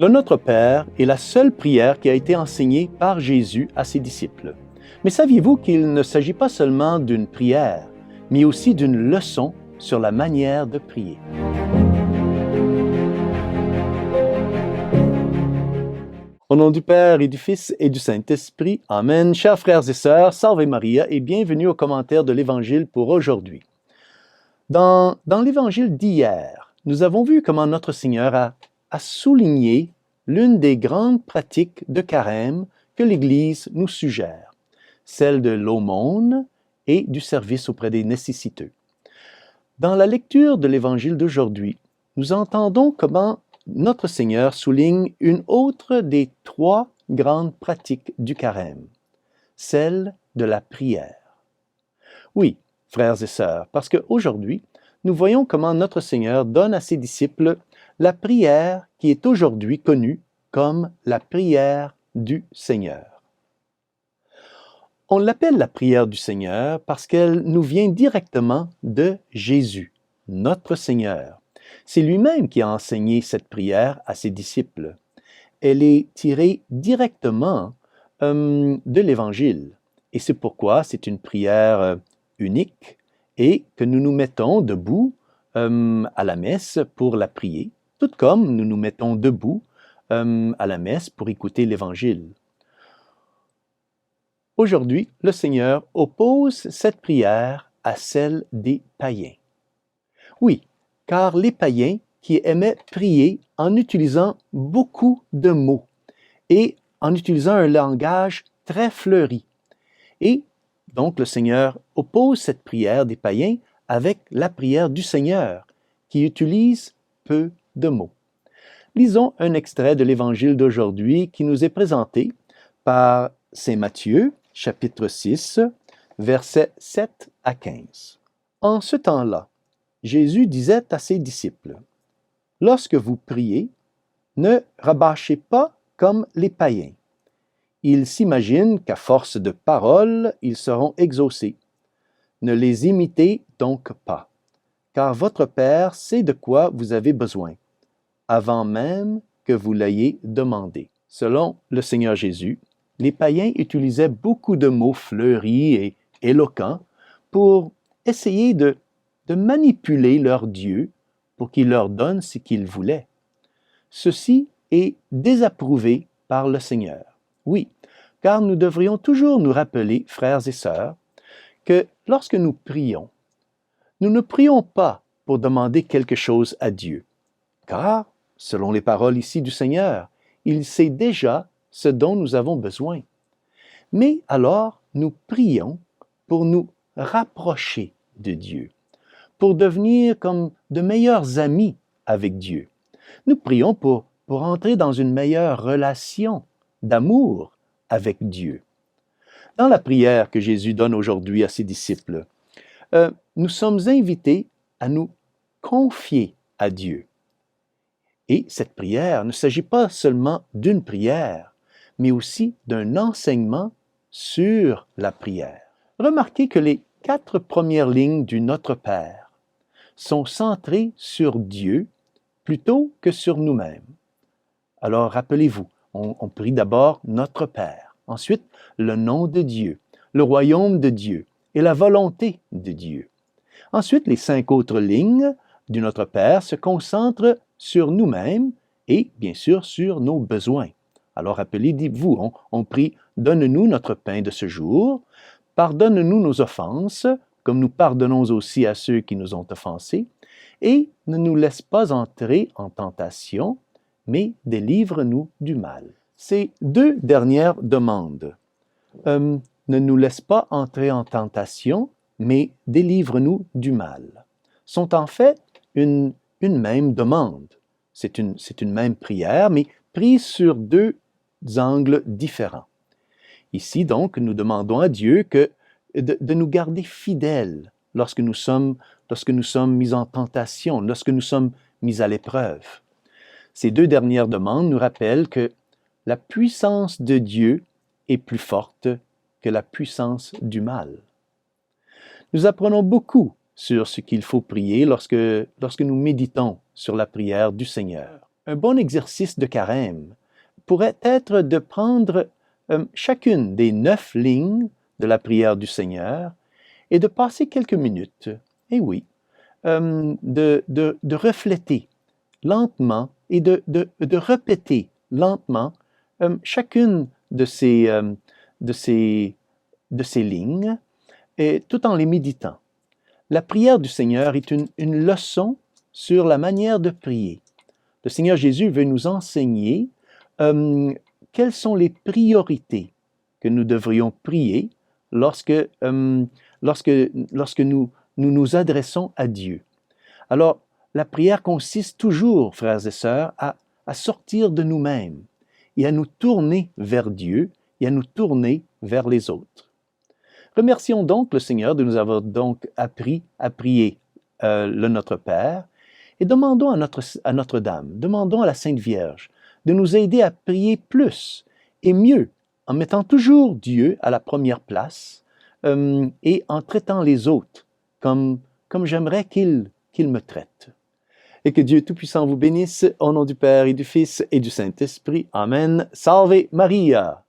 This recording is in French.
Le Notre Père est la seule prière qui a été enseignée par Jésus à ses disciples. Mais saviez-vous qu'il ne s'agit pas seulement d'une prière, mais aussi d'une leçon sur la manière de prier? Au nom du Père et du Fils et du Saint-Esprit, Amen. Chers frères et sœurs, Salve Maria et bienvenue au commentaire de l'Évangile pour aujourd'hui. Dans l'Évangile d'hier, nous avons vu comment notre Seigneur a souligné l'une des grandes pratiques de carême que l'Église nous suggère, celle de l'aumône et du service auprès des nécessiteux. Dans la lecture de l'Évangile d'aujourd'hui, nous entendons comment notre Seigneur souligne une autre des trois grandes pratiques du carême, celle de la prière. Oui, frères et sœurs, parce qu'aujourd'hui, nous voyons comment notre Seigneur donne à ses disciples la prière qui est aujourd'hui connue comme la prière du Seigneur. On l'appelle la prière du Seigneur parce qu'elle nous vient directement de Jésus, notre Seigneur. C'est lui-même qui a enseigné cette prière à ses disciples. Elle est tirée directement de l'Évangile. Et c'est pourquoi c'est une prière unique et que nous nous mettons debout à la messe pour la prier, tout comme nous nous mettons debout à la messe pour écouter l'Évangile. Aujourd'hui, le Seigneur oppose cette prière à celle des païens. Oui, car les païens qui aimaient prier en utilisant beaucoup de mots et en utilisant un langage très fleuri. Et donc le Seigneur oppose cette prière des païens avec la prière du Seigneur, qui utilise peu de mots. Lisons un extrait de l'Évangile d'aujourd'hui qui nous est présenté par Saint Matthieu, chapitre 6, versets 7 à 15. En ce temps-là, Jésus disait à ses disciples, « Lorsque vous priez, ne rabâchez pas comme les païens. Ils s'imaginent qu'à force de paroles, ils seront exaucés. Ne les imitez donc pas, car votre Père sait de quoi vous avez besoin, avant même que vous l'ayez demandé. » Selon le Seigneur Jésus, les païens utilisaient beaucoup de mots fleuris et éloquents pour essayer de manipuler leur Dieu pour qu'il leur donne ce qu'ils voulaient. Ceci est désapprouvé par le Seigneur. Oui, car nous devrions toujours nous rappeler, frères et sœurs, que lorsque nous prions, nous ne prions pas pour demander quelque chose à Dieu, car, selon les paroles ici du Seigneur, il sait déjà ce dont nous avons besoin. Mais alors, nous prions pour nous rapprocher de Dieu, pour devenir comme de meilleurs amis avec Dieu. Nous prions pour entrer dans une meilleure relation d'amour avec Dieu. Dans la prière que Jésus donne aujourd'hui à ses disciples, nous sommes invités à nous confier à Dieu. Et cette prière ne s'agit pas seulement d'une prière, mais aussi d'un enseignement sur la prière. Remarquez que les 4 premières lignes du Notre Père sont centrées sur Dieu plutôt que sur nous-mêmes. Alors rappelez-vous, on prie d'abord Notre Père, ensuite le nom de Dieu, le royaume de Dieu et la volonté de Dieu. Ensuite, les 5 autres lignes du Notre Père se concentrent sur nous-mêmes et bien sûr sur nos besoins. Alors rappelez-vous, on prie « Donne-nous notre pain de ce jour »,« Pardonne-nous nos offenses, comme nous pardonnons aussi à ceux qui nous ont offensés », et « Ne nous laisse pas entrer en tentation, mais délivre-nous du mal ». Ces 2 dernières demandes, ne nous laisse pas entrer en tentation, mais délivre-nous du mal, sont en fait une même demande. C'est une même prière, mais prise sur 2 angles différents. Ici, donc, nous demandons à Dieu de nous garder fidèles lorsque nous sommes mis en tentation, lorsque nous sommes mis à l'épreuve. Ces 2 dernières demandes nous rappellent que la puissance de Dieu est plus forte que la puissance du mal. Nous apprenons beaucoup sur ce qu'il faut prier lorsque nous méditons sur la prière du Seigneur. un bon exercice de carême pourrait être de prendre chacune des 9 lignes de la prière du Seigneur et de passer quelques minutes, et oui, de refléter lentement et de répéter lentement chacune de ces lignes, et tout en les méditant. La prière du Seigneur est une leçon sur la manière de prier. Le Seigneur Jésus veut nous enseigner quelles sont les priorités que nous devrions prier lorsque nous adressons à Dieu. Alors, la prière consiste toujours, frères et sœurs, à sortir de nous-mêmes et à nous tourner vers Dieu et à nous tourner vers les autres. Remercions donc le Seigneur de nous avoir donc appris à prier le Notre Père et demandons à Notre-Dame, demandons à la Sainte Vierge de nous aider à prier plus et mieux en mettant toujours Dieu à la première place et en traitant les autres comme j'aimerais qu'ils me traitent. Et que Dieu Tout-Puissant vous bénisse, au nom du Père et du Fils et du Saint-Esprit. Amen. Salve Maria!